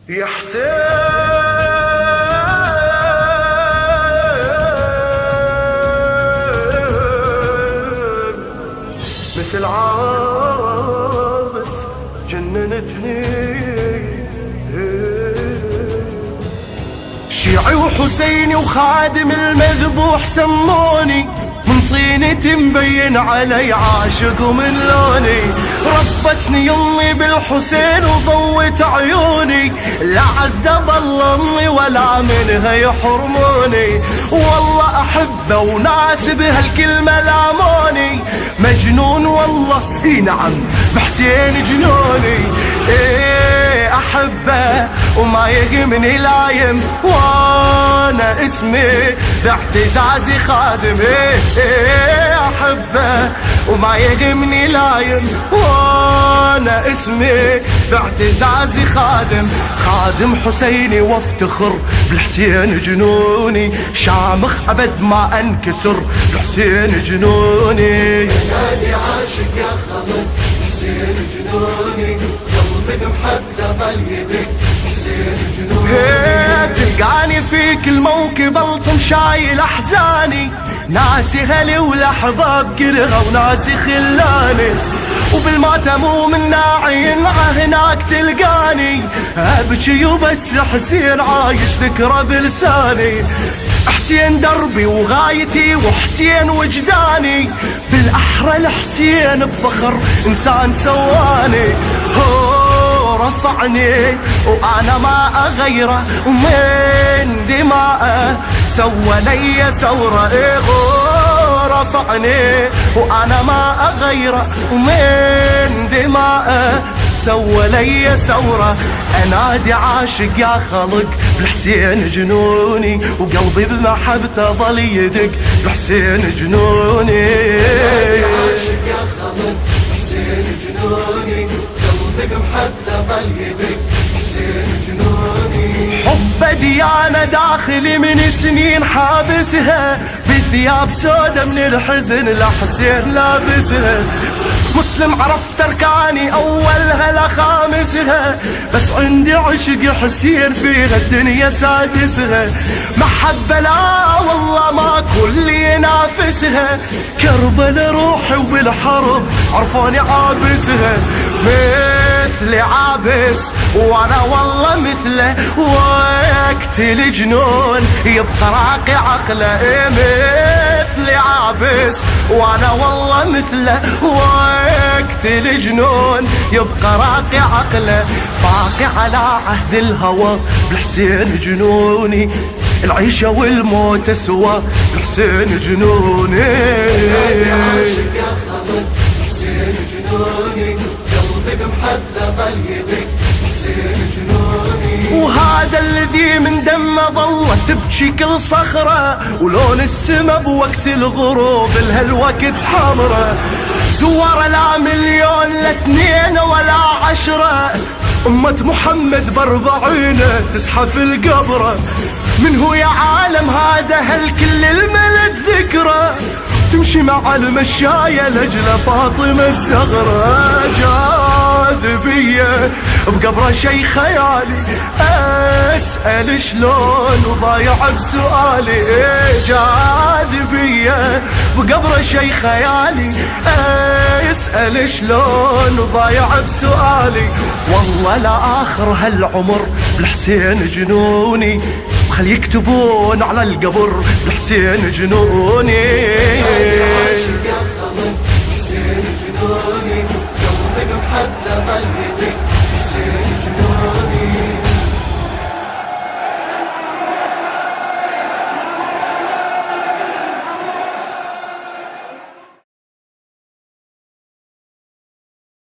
يا حسين مثل عابس جننتني، شيعي وحسيني وخادم المذبوح سموني، من طينتي مبين علي عاشق ومن لوني، ربتني يمي بالحسين وضوت عيوني، لا عذب الله امي ولا منها يحرموني، والله احبه وناس بهالكلمه لاموني، مجنون والله اي نعم بحسين جنوني، ايه احبه وما يهمني لايم، وانا اسمي باعتزازي خادم، ايه احبه وما يهمني لايم، وانا اسمي باعتزازي خادم، خادم حسيني وافتخر بالحسين جنوني، شامخ ابد ما انكسر بالحسين جنوني، نادي عاشق يا خمر حسين جنوني، قلبي محتى ظل يدك حسين جنوني، تلقاني في كل موكب الطم شايل احزاني، ناسي هلي والاحباب كرهه وناسي خلاني، وبالماتم ومن ناعي هناك تلقاني، ابكي وبس حسين عايش ذكرى بلساني، حسين دربي وغايتي وحسين وجداني، بالاحرى الحسين بفخر انسان سواني، رفعني وانا ما اغيره، ومن دماءه سوى لي ثوره، رفعني وانا ما اغيره، ومن دماءه سوى لي ثوره، انادي عاشق يا خلق بالحسين جنوني، وقلبي بمحبته ظل يدق بالحسين جنوني، عاشق يا خلق حسين جنوني، قلبي محتى ظل يدق حسين جنوني، حب ديانة داخلي من سنين حابسها، بثياب سودة من الحزن لحسين لابسها، مسلم عرفت اركاني اولها لخامسها، بس عندي عشق حسين فيها الدنيا سادسها، محبة لا والله ما كل ينافسها، كربل روحي وبالحرب عرفوني عابسها، مثلي عابس وانا والله مثله، وقت الجنون يبقى راقي عقله، مثلي عابس وانا والله مثله، وقت الجنون يبقى راقي عقله، باقي على عهد الهوى بالحسين جنوني، العيشة والموت سوا بالحسين جنوني، عاشق يا خمر حسين جنوني، قلبي محتى ظل يدق حسين جنوني، وهذا الذي من دمه ظلت تبكي كل صخرة، ولون السما بوقت الغروب لهالوقت حمرة، زوار لا مليون لا اثنين ولا عشرة، أمة محمد باربعينه تزحف القبرة، من هو يا عالم هذا هالكل الملد ذكره، تمشي مع المشاية لجل فاطمة الزغرة، جاذبية بقبره شي خيالي، اسأل شلون ضايع بسؤالي، جاذبية بقبره شي خيالي، اسأل شلون ضايع بسؤالي، والله لا اخر هالعمر بالحسين جنوني، خل يكتبون على القبر بالحسين جنوني، عاشق يا خمر حسين جنوني، قلبي محتى ظل